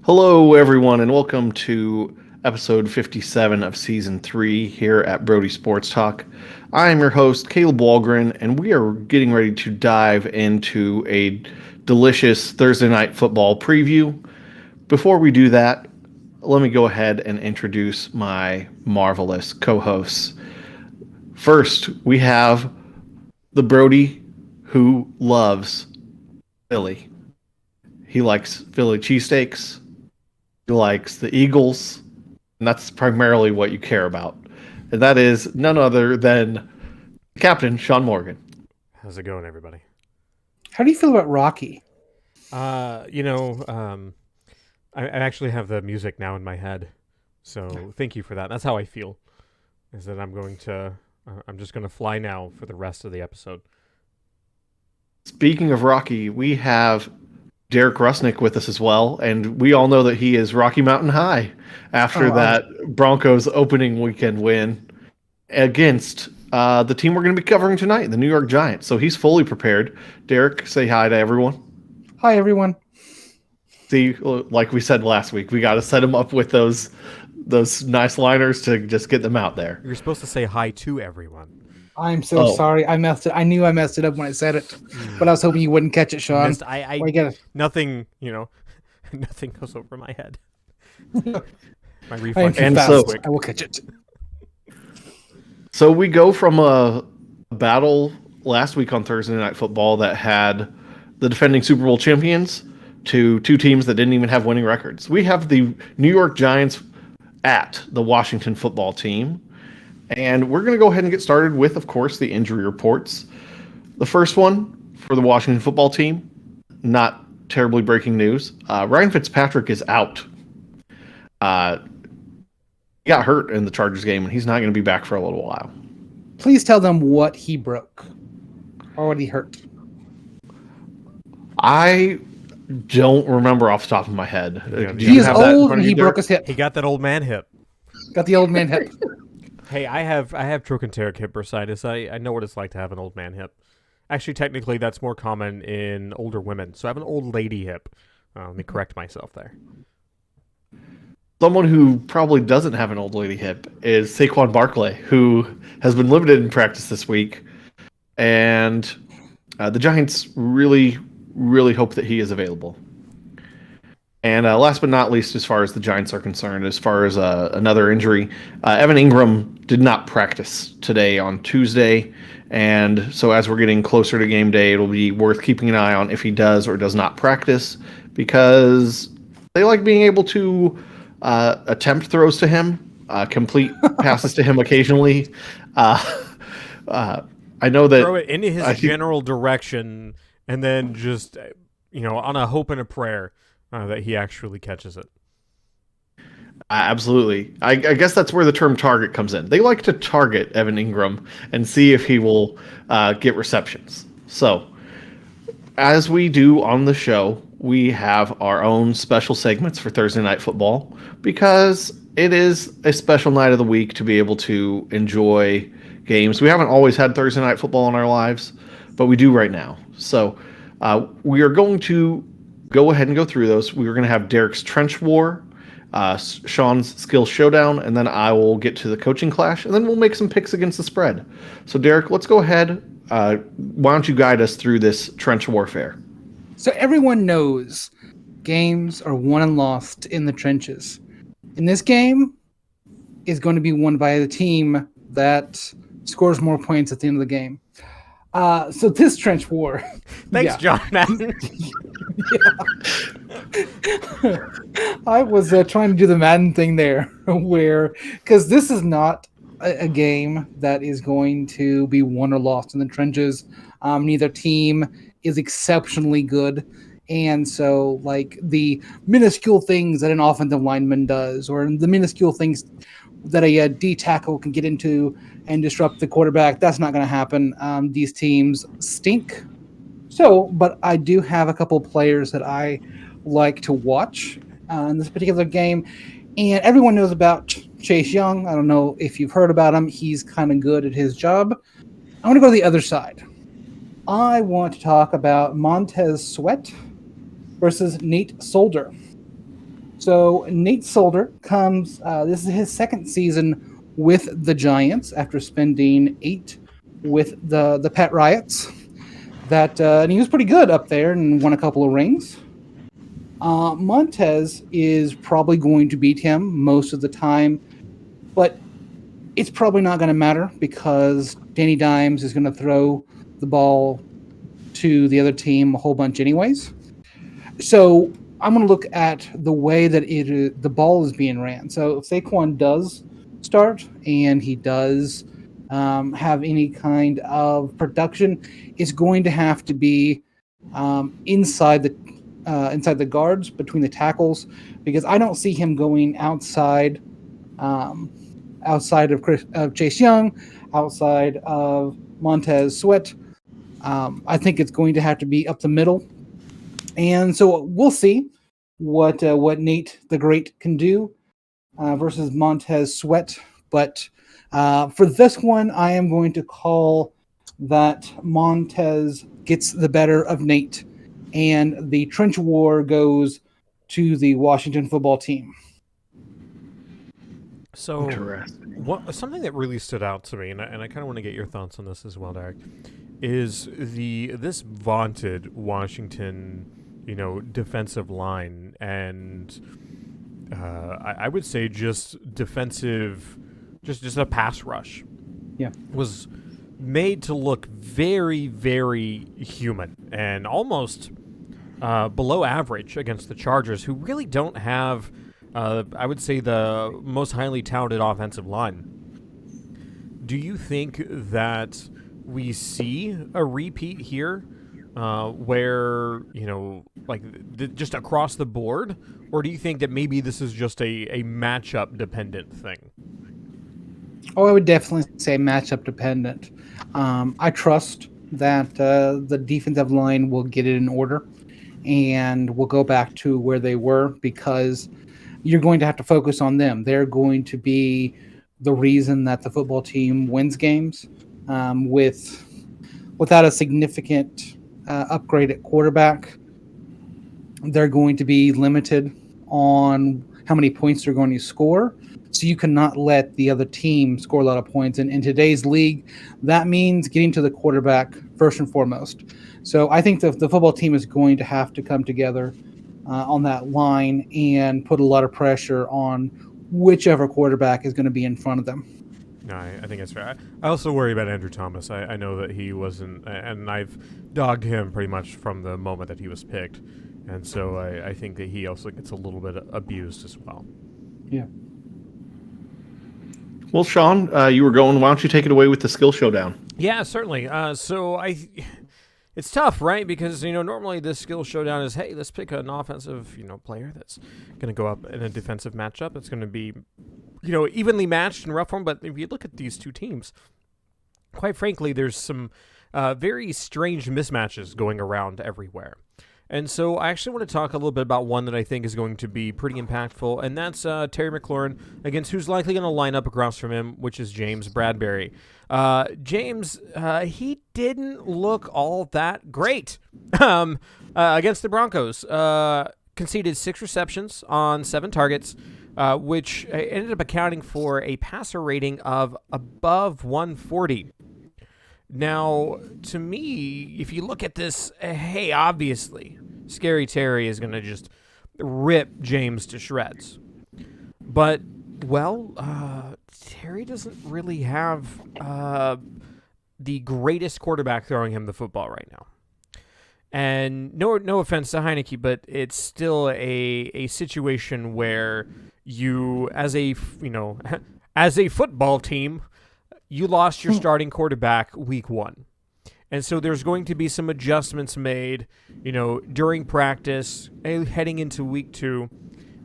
Hello, everyone, and welcome to episode 57 of season 3 here at Brody Sports Talk. I am your host, Caleb Walgren, and we are getting ready to dive into a delicious Thursday night football preview. Before we do that, let me go ahead and introduce my marvelous co hosts. First, we have the Brody who loves Philly. He likes Philly cheesesteaks. He likes the Eagles, and that's primarily what you care about. And that is none other than Captain Sean Morgan. How's it going, everybody? How do you feel about Rocky? I actually have the music now in my head, so thank you for that. That's how I feel, is that I'm just going to fly now for the rest of the episode. Speaking of Rocky, we have Derek Rusnick with us as well, and we all know that he is Rocky Mountain High after that Broncos opening weekend win against the team we're going to be covering tonight, the New York Giants. So he's fully prepared. Derek, say hi to everyone. Hi, everyone. See, like we said last week, we got to set him up with those nice liners to just get them out there. You're supposed to say hi to everyone. I'm so sorry. I messed it. I knew I messed it up when I said it, but I was hoping you wouldn't catch it, Sean. Nothing goes over my head. My reflex is fast. I will catch it. So we go from a battle last week on Thursday Night Football that had the defending Super Bowl champions to two teams that didn't even have winning records. We have the New York Giants at the Washington football team. And we're going to go ahead and get started with, of course, the injury reports. The first one for the Washington football team, not terribly breaking news. Ryan Fitzpatrick is out. He got hurt in the Chargers game, and he's not going to be back for a little while. Please tell them what he broke or what he hurt. I don't remember off the top of my head. He is old and he broke his hip. He got that old man hip. Got the old man hip. Hey, I have trochanteric hip bursitis. I know what it's like to have an old man hip. Actually, technically, that's more common in older women. So I have an old lady hip. Let me correct myself there. Someone who probably doesn't have an old lady hip is Saquon Barclay, who has been limited in practice this week. And the Giants really, really hope that he is available. And last but not least, as far as the Giants are concerned, as far as another injury, Evan Ingram did not practice today on Tuesday. And so as we're getting closer to game day, it'll be worth keeping an eye on if he does or does not practice, because they like being able to attempt throws to him, complete passes to him occasionally. I know that throw it into his general direction and then just, on a hope and a prayer that he actually catches it. Absolutely. I guess that's where the term target comes in. They like to target Evan Ingram and see if he will get receptions. So, as we do on the show, we have our own special segments for Thursday Night Football because it is a special night of the week to be able to enjoy games. We haven't always had Thursday Night Football in our lives, but we do right now. So, we are going to go ahead and go through those. We were going to have Derek's Trench War, Sean's Skill Showdown, and then I will get to the coaching clash, and then we'll make some picks against the spread. So, Derek, let's go ahead. Why don't you guide us through this trench warfare? So everyone knows games are won and lost in the trenches. In this game is going to be won by the team that scores more points at the end of the game. So this trench war. Thanks, John Madden. I was trying to do the Madden thing there, because this is not a game that is going to be won or lost in the trenches. Neither team is exceptionally good. And so, like, the minuscule things that an offensive lineman does, or the minuscule things that a D tackle can get into and disrupt the quarterback, that's not going to happen. These teams stink. So, but I do have a couple of players that I like to watch in this particular game. And everyone knows about Chase Young. I don't know if you've heard about him. He's kind of good at his job. I want to go to the other side. I want to talk about Montez Sweat versus Nate Solder. So Nate Solder comes. This is his second season with the Giants after spending 8 with the Pet Riots. And he was pretty good up there and won a couple of rings. Montez is probably going to beat him most of the time, but it's probably not going to matter because Danny Dimes is going to throw the ball to the other team a whole bunch anyways. So I'm going to look at the way that the ball is being ran. So if Saquon does start and he does have any kind of production, it's going to have to be inside the guards between the tackles, because I don't see him going outside of Chase Young, outside of Montez Sweat. I think it's going to have to be up the middle, and so we'll see what Nate the Great can do versus Montez Sweat. But for this one, I am going to call that Montez gets the better of Nate, and the trench war goes to the Washington football team. So, something that really stood out to me, and I kind of want to get your thoughts on this as well, Derek, is this vaunted Washington, defensive line, and I would say just defensive, just a pass rush. Yeah, was made to look very, very human and almost below average against the Chargers, who really don't have, I would say, the most highly touted offensive line. Do you think that we see a repeat here where, just across the board? Or do you think that maybe this is just a matchup dependent thing? Oh, I would definitely say matchup dependent. I trust that the defensive line will get it in order and will go back to where they were, because you're going to have to focus on them. They're going to be the reason that the football team wins games. Without a significant upgrade at quarterback, they're going to be limited on how many points they're going to score. So you cannot let the other team score a lot of points. And in today's league, that means getting to the quarterback first and foremost. So I think the football team is going to have to come together on that line and put a lot of pressure on whichever quarterback is going to be in front of them. No, I think that's fair. I also worry about Andrew Thomas. I know that he wasn't, and I've dogged him pretty much from the moment that he was picked. And so I think that he also gets a little bit abused as well. Yeah. Well, Sean, you were going. Why don't you take it away with the Skill Showdown? Yeah, certainly. It's tough, right? Because, normally this Skill Showdown is, hey, let's pick an offensive, player that's going to go up in a defensive matchup. It's going to be, evenly matched in rough form. But if you look at these two teams, quite frankly, there's some very strange mismatches going around everywhere. And so I actually want to talk a little bit about one that I think is going to be pretty impactful, and that's Terry McLaurin against who's likely going to line up across from him, which is James Bradberry. James, he didn't look all that great against the Broncos. Conceded 6 receptions on 7 targets, which ended up accounting for a passer rating of above 140. Now, to me, if you look at this, hey, obviously, Scary Terry is going to just rip James to shreds. But, Terry doesn't really have the greatest quarterback throwing him the football right now. And no offense to Heineke, but it's still a situation where you, as a football team, you lost your starting quarterback week 1. And so there's going to be some adjustments made, during practice, heading into week 2.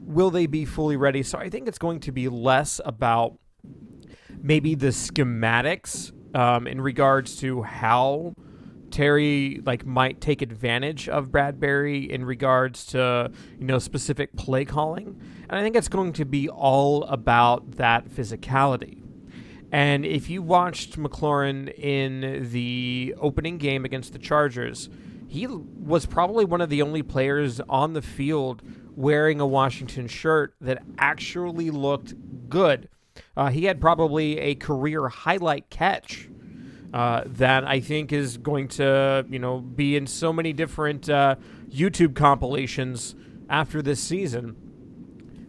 Will they be fully ready? So I think it's going to be less about maybe the schematics in regards to how Terry might take advantage of Bradberry in regards to, specific play calling. And I think it's going to be all about that physicality. And if you watched McLaurin in the opening game against the Chargers, he was probably one of the only players on the field wearing a Washington shirt that actually looked good. He had probably a career highlight catch that I think is going to, be in so many different YouTube compilations after this season.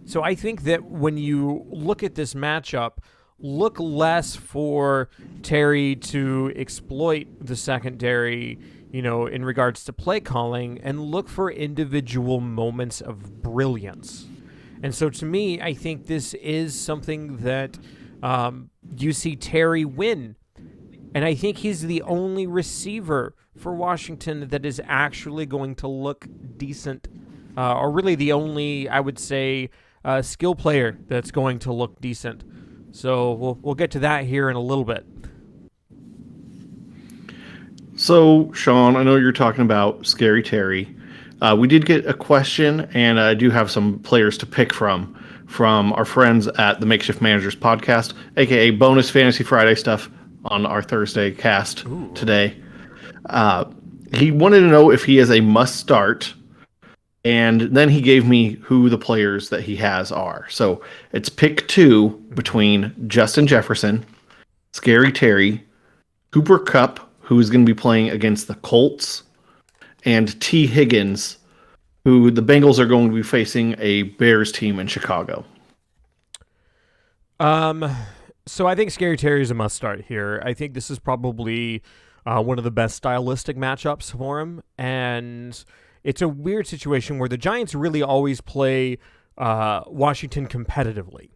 So I think that when you look at this matchup, look less for Terry to exploit the secondary, in regards to play calling, and look for individual moments of brilliance. And so to me, I think this is something that you see Terry win. And I think he's the only receiver for Washington that is actually going to look decent, or really the only, I would say, skill player that's going to look decent. So we'll get to that here in a little bit. So, Sean, I know you're talking about Scary Terry. We did get a question, and I do have some players to pick from our friends at the Makeshift Managers podcast, aka bonus Fantasy Friday stuff on our Thursday cast today. He wanted to know if he is a must start, and then he gave me who the players that he has are. So it's pick 2 between Justin Jefferson, Scary Terry, Cooper Kupp, who is going to be playing against the Colts, and T. Higgins, who the Bengals are going to be facing a Bears team in Chicago. So I think Scary Terry is a must start here. I think this is probably one of the best stylistic matchups for him, and it's a weird situation where the Giants really always play Washington competitively,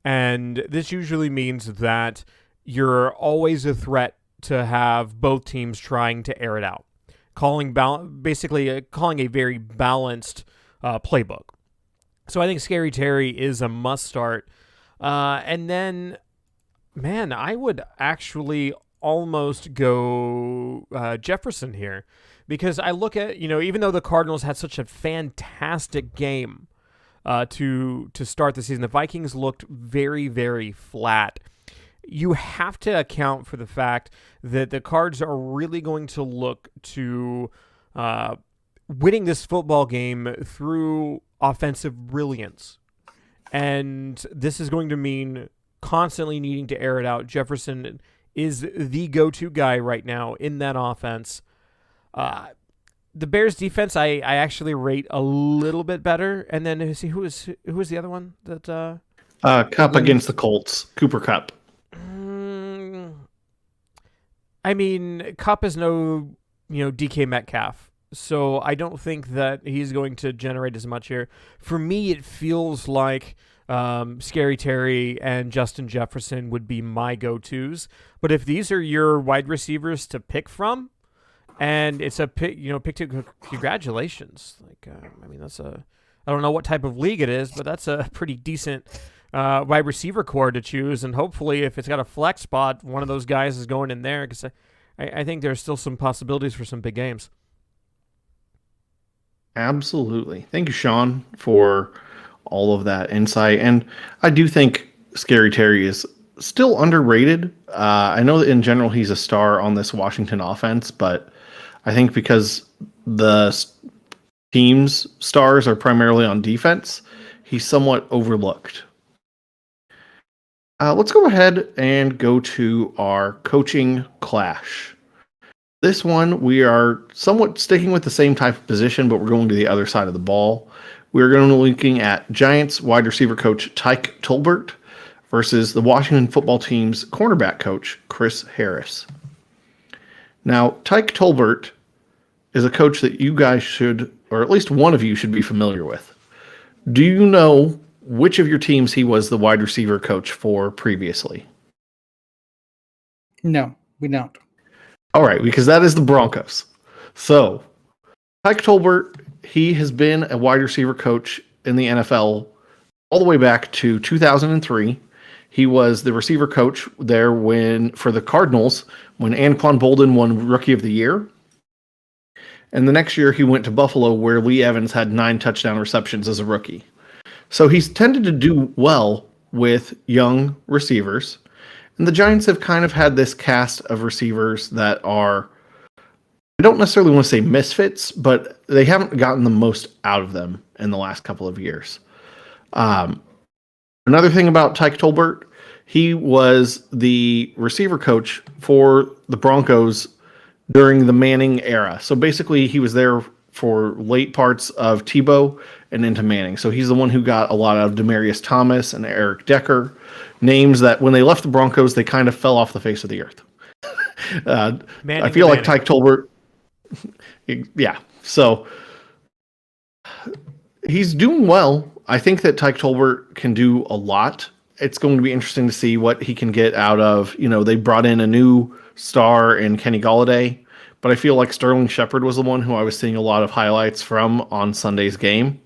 and this usually means that you're always a threat to have both teams trying to air it out, calling a very balanced playbook. So I think Scary Terry is a must start. And then, man, I would actually almost go Jefferson here, because I look at, even though the Cardinals had such a fantastic game to start the season, the Vikings looked very, very flat. You have to account for the fact that the Cards are really going to look to winning this football game through offensive brilliance. And this is going to mean constantly needing to air it out. Jefferson is the go-to guy right now in that offense. The Bears defense, I actually rate a little bit better. And then who was the other one that? Kupp against the Colts. Cooper Kupp. I mean, Kupp is no, DK Metcalf. So I don't think that he's going to generate as much here. For me, it feels like Scary Terry and Justin Jefferson would be my go-tos. But if these are your wide receivers to pick from, and it's a pick, pick 2, congratulations. That's I don't know what type of league it is, but that's a pretty decent wide receiver core to choose. And hopefully, if it's got a flex spot, one of those guys is going in there, because I think there's still some possibilities for some big games. Absolutely. Thank you, Sean, for all of that insight. And I do think Scary Terry is still underrated. I know that in general he's a star on this Washington offense, but I think because the team's stars are primarily on defense, he's somewhat overlooked. Let's go ahead and go to our coaching clash. This one, we are somewhat sticking with the same type of position, but we're going to the other side of the ball. We're going to be looking at Giants wide receiver coach Tyke Tolbert versus the Washington football team's cornerback coach, Chris Harris. Now, Tyke Tolbert is a coach that you guys should, or at least one of you should be familiar with. Do you know which of your teams he was the wide receiver coach for previously? No, we don't. All right, because that is the Broncos. So, Tyke Tolbert, he has been a wide receiver coach in the NFL all the way back to 2003. He was the receiver coach there for the Cardinals when Anquan Boldin won Rookie of the Year. And the next year he went to Buffalo, where Lee Evans had 9 touchdown receptions as a rookie. So he's tended to do well with young receivers. And the Giants have kind of had this cast of receivers that are, I don't necessarily want to say misfits, but they haven't gotten the most out of them. in the last couple of years. Another thing about Tyke Tolbert, he was the receiver coach for the Broncos during the Manning era. So basically, he was there for late parts of Tebow and into Manning. So he's the one who got a lot of Demaryius Thomas and Eric Decker, names that when they left the Broncos, they kind of fell off the face of the earth. I feel like Tyke Tolbert, yeah. So he's doing well. I think that Tyke Tolbert can do a lot. It's going to be interesting to see what he can get out of, they brought in a new star in Kenny Golladay, but I feel like Sterling Shepard was the one who I was seeing a lot of highlights from on Sunday's game.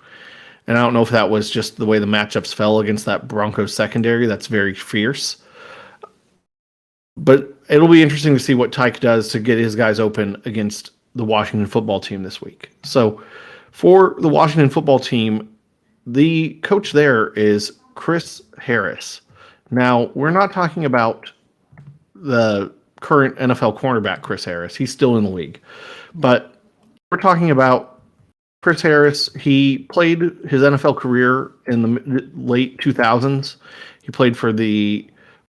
And I don't know if that was just the way the matchups fell against that Broncos secondary. That's very fierce. But it'll be interesting to see what Tyke does to get his guys open against the Washington football team this week. So for the Washington football team, the coach there is Chris Harris. Now, we're not talking about the current NFL cornerback, Chris Harris. He's still in the league. But we're talking about Chris Harris. He played his NFL career in the late 2000s. He played for the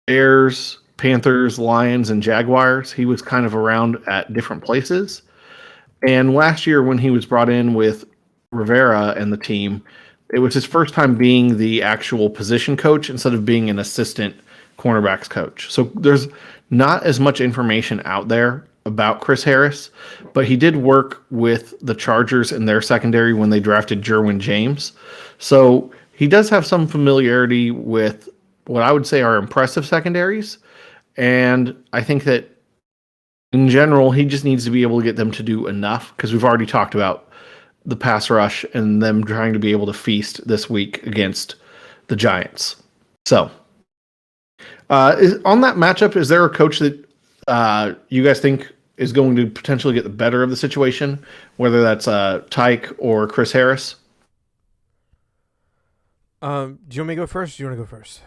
Bears, Panthers, Lions, and Jaguars. He was kind of around at different places. And last year when he was brought in with Rivera and the team, it was his first time being the actual position coach instead of being an assistant cornerbacks coach. So there's not as much information out there about Chris Harris, but he did work with the Chargers in their secondary when they drafted Jerwin James. So he does have some familiarity with what I would say are impressive secondaries. And I think that in general, he just needs to be able to get them to do enough, because we've already talked about the pass rush and them trying to be able to feast this week against the Giants. So on that matchup, is there a coach that you guys think is going to potentially get the better of the situation, whether that's Tyke or Chris Harris? Do you want me to go first? Or do you want to go first?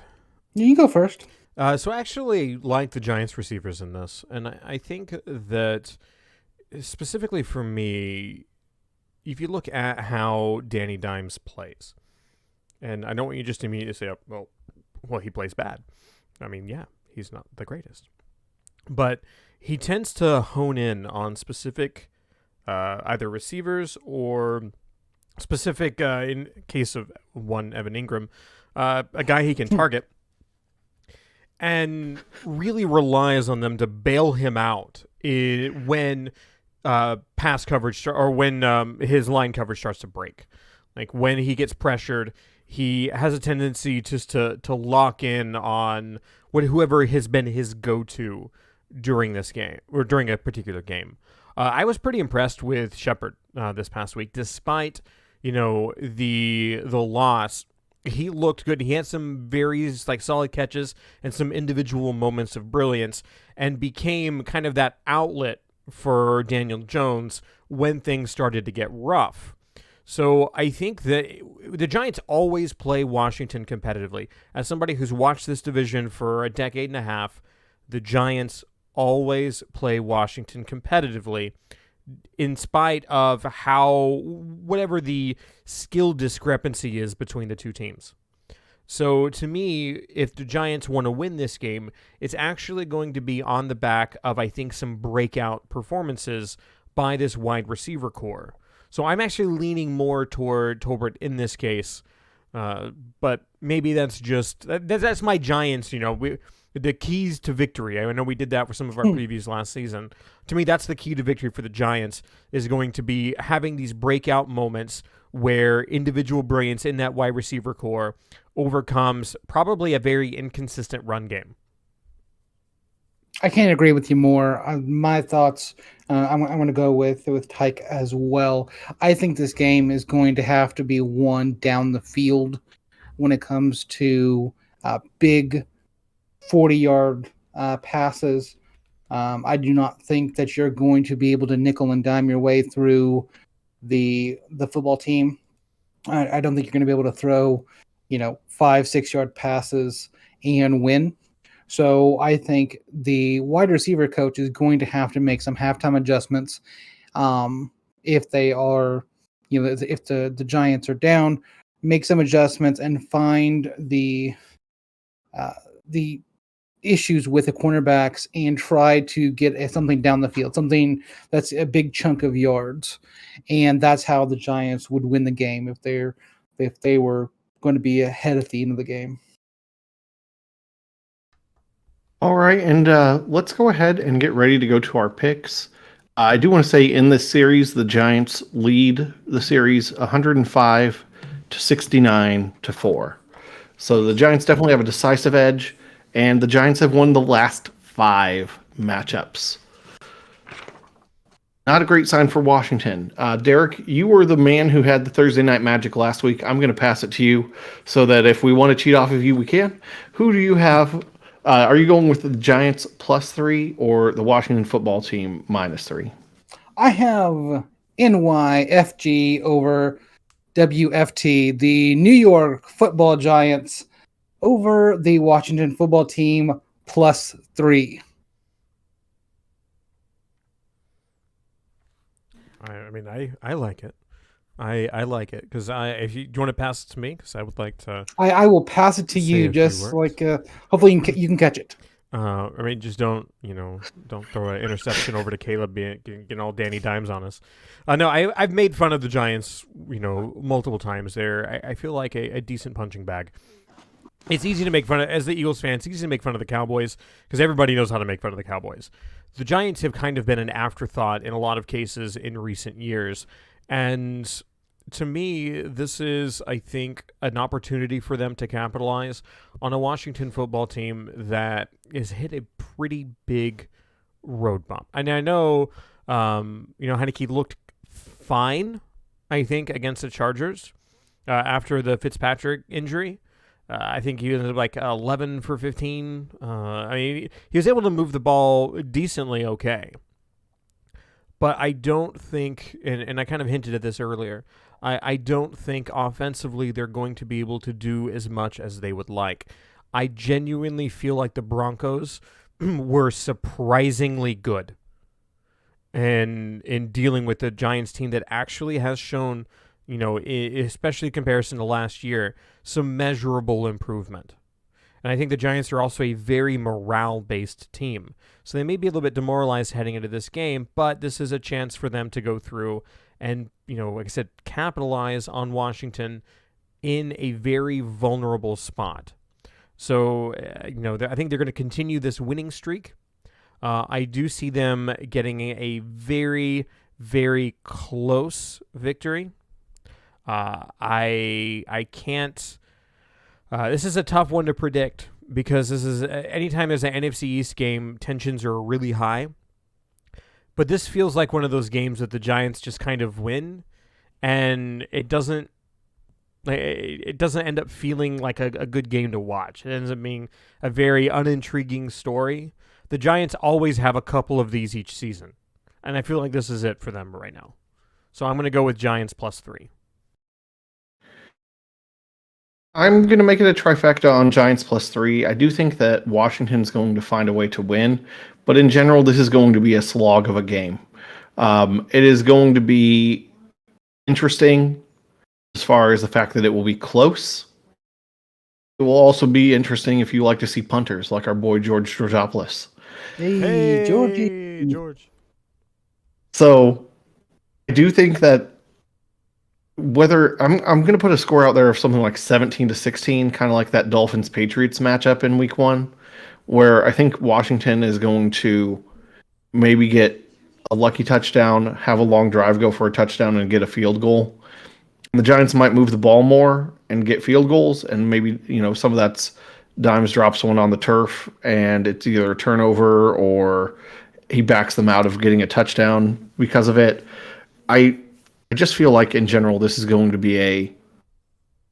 You can go first. So I actually like the Giants receivers in this, and I think that specifically for me, if you look at how Danny Dimes plays, and I don't want you just immediately to say, oh, well, he plays bad. I mean, yeah, he's not the greatest. But he tends to hone in on specific either receivers or specific, in case of one, Evan Ingram, a guy he can target, and really relies on them to bail him out when pass coverage or when his line coverage starts to break. Like when he gets pressured, he has a tendency just to lock in on whoever has been his go-to during this game or during a particular game. I was pretty impressed with Shepard this past week, despite the loss. He looked good. He had some very solid catches and some individual moments of brilliance, and became kind of that outlet for Daniel Jones when things started to get rough. So I think that the Giants always play Washington competitively. As somebody who's watched this division for a decade and a half, the Giants always play Washington competitively, in spite of whatever the skill discrepancy is between the two teams. So to me, if the Giants want to win this game, it's actually going to be on the back of, I think, some breakout performances by this wide receiver core. So I'm actually leaning more toward Tolbert in this case, but maybe that's my Giants, the keys to victory. I know we did that for some of our previews last season. To me, that's the key to victory for the Giants, is going to be having these breakout moments where individual brilliance in that wide receiver core overcomes probably a very inconsistent run game. I can't agree with you more. My thoughts, I'm going to go with Tyke as well. I think this game is going to have to be won down the field when it comes to big 40-yard passes. I do not think that you're going to be able to nickel and dime your way through the football team. I don't think you're going to be able to throw, 5-6 yard passes and win. So I think the wide receiver coach is going to have to make some halftime adjustments if they are if the Giants are down, make some adjustments and find the issues with the cornerbacks and try to get something down the field, something that's a big chunk of yards, and that's how the Giants would win the game if they were going to be ahead at the end of the game. All right, and let's go ahead and get ready to go to our picks. I do want to say in this series, the Giants lead the series 105 to 69 to 4. So the Giants definitely have a decisive edge, and the Giants have won the last 5 matchups. Not a great sign for Washington. Derek, you were the man who had the Thursday Night Magic last week. I'm going to pass it to you so that if we want to cheat off of you, we can. Who do you have? Are you going with the Giants +3 or the Washington football team -3? I have NYFG over WFT, the New York Football Giants over the Washington football team +3. I mean, I like it. I like it because do you want to pass it to me? Because I would like to. I will pass it to Say you, a few just words. like hopefully you can catch it. I mean, just don't throw an interception over to Caleb getting all Danny Dimes on us. No, I've made fun of the Giants, multiple times. I feel like a decent punching bag. It's easy to make fun of, as the Eagles fan, it's easy to make fun of the Cowboys because everybody knows how to make fun of the Cowboys. The Giants have kind of been an afterthought in a lot of cases in recent years. And to me, this is, I think, an opportunity for them to capitalize on a Washington football team that has hit a pretty big road bump. And I know, Heineke looked fine, I think, against the Chargers after the Fitzpatrick injury. I think he ended up like 11 for 15. I mean, he was able to move the ball decently okay. But I don't think, and I kind of hinted at this earlier, I don't think offensively they're going to be able to do as much as they would like. I genuinely feel like the Broncos were surprisingly good in dealing with the Giants team that actually has shown, especially in comparison to last year, some measurable improvement. And I think the Giants are also a very morale-based team. So they may be a little bit demoralized heading into this game, but this is a chance for them to go through and, like I said, capitalize on Washington in a very vulnerable spot. So, I think they're going to continue this winning streak. I do see them getting a very, very close victory. I can't. This is a tough one to predict because this is anytime there's an NFC East game, tensions are really high. But this feels like one of those games that the Giants just kind of win, and it doesn't end up feeling like a good game to watch. It ends up being a very unintriguing story. The Giants always have a couple of these each season, and I feel like this is it for them right now. So I'm going to go with Giants +3. I'm going to make it a trifecta on Giants +3. I do think that Washington's going to find a way to win, but in general, this is going to be a slog of a game. It is going to be interesting as far as the fact that it will be close. It will also be interesting if you like to see punters like our boy George Georgopoulos. Hey, Georgie. George. So I do think that whether I'm going to put a score out there of something like 17-16, kind of like that Dolphins Patriots matchup in week 1, where I think Washington is going to maybe get a lucky touchdown, have a long drive, go for a touchdown, and get a field goal. And the Giants might move the ball more and get field goals, and maybe some of that's Dimes drops one on the turf, and it's either a turnover or he backs them out of getting a touchdown because of it. I just feel like in general this is going to be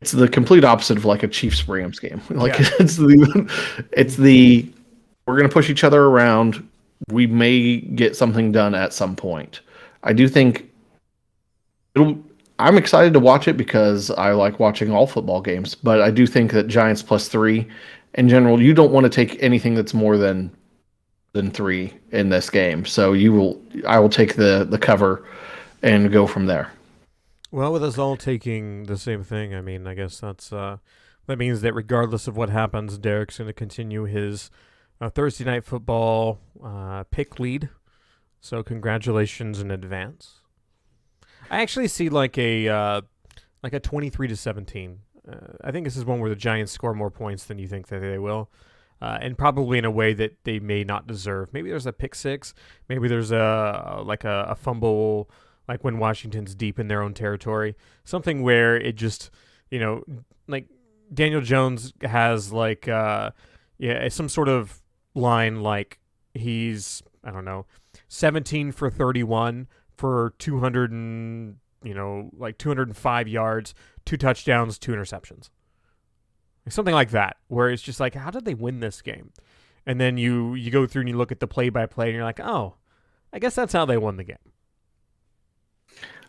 it's the complete opposite of like a Chiefs-Rams game. Like it's the we're going to push each other around. We may get something done at some point. I do think I'm excited to watch it because I like watching all football games, but I do think that Giants +3 in general, you don't want to take anything that's more than 3 in this game. So I will take the cover and go from there. Well, with us all taking the same thing, I mean, I guess that means that regardless of what happens, Derek's going to continue his Thursday night football pick lead. So congratulations in advance. I actually see like a 23-17. I think this is one where the Giants score more points than you think that they will. And probably in a way that they may not deserve. Maybe there's a pick six. Maybe there's a fumble, like when Washington's deep in their own territory. Something where it just, like Daniel Jones has some sort of line like he's, I don't know, 17 for 31 for 200 and 205 yards, 2 touchdowns, 2 interceptions. Something like that, where it's just like, how did they win this game? And then you go through and you look at the play-by-play, and you're like, oh, I guess that's how they won the game.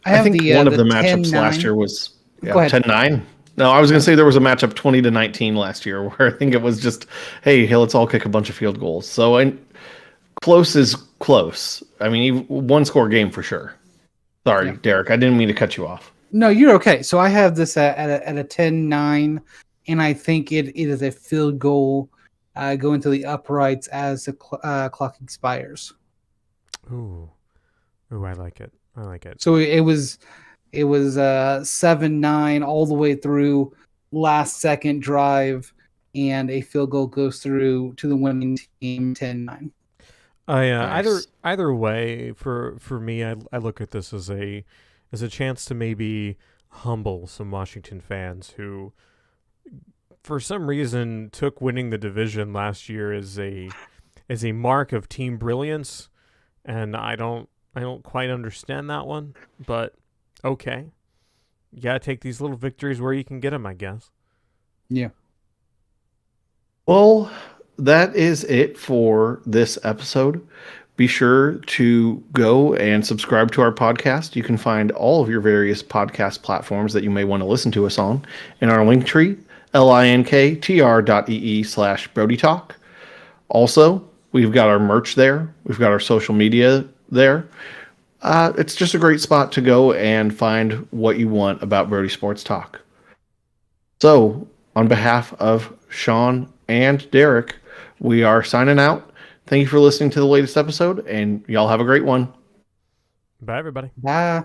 I think one of the matchups last year was 10-9. No, I was going to say there was a matchup 20-19 last year where I think it was just, hey, let's all kick a bunch of field goals. So close is close. I mean, one score game for sure. Sorry, Derek, I didn't mean to cut you off. No, you're okay. So I have this at a 10-9. And I think it is a field goal going to the uprights as the clock expires. Ooh, I like it. So it was 7-9 all the way through last second drive, and a field goal goes through to the winning team 10-9. Nice. Either way, for me, I look at this as a chance to maybe humble some Washington fans who, for some reason, took winning the division last year as a mark of team brilliance, and I don't quite understand that one, but okay, you gotta take these little victories where you can get them, I guess. Yeah. Well, that is it for this episode. Be sure to go and subscribe to our podcast. You can find all of your various podcast platforms that you may want to listen to us on in our link tree, linktr.ee/Brody Talk. Also, we've got our merch there. We've got our social media there. It's just a great spot to go and find what you want about Brody Sports Talk. So, on behalf of Sean and Derek, we are signing out. Thank you for listening to the latest episode, and y'all have a great one. Bye, everybody. Bye.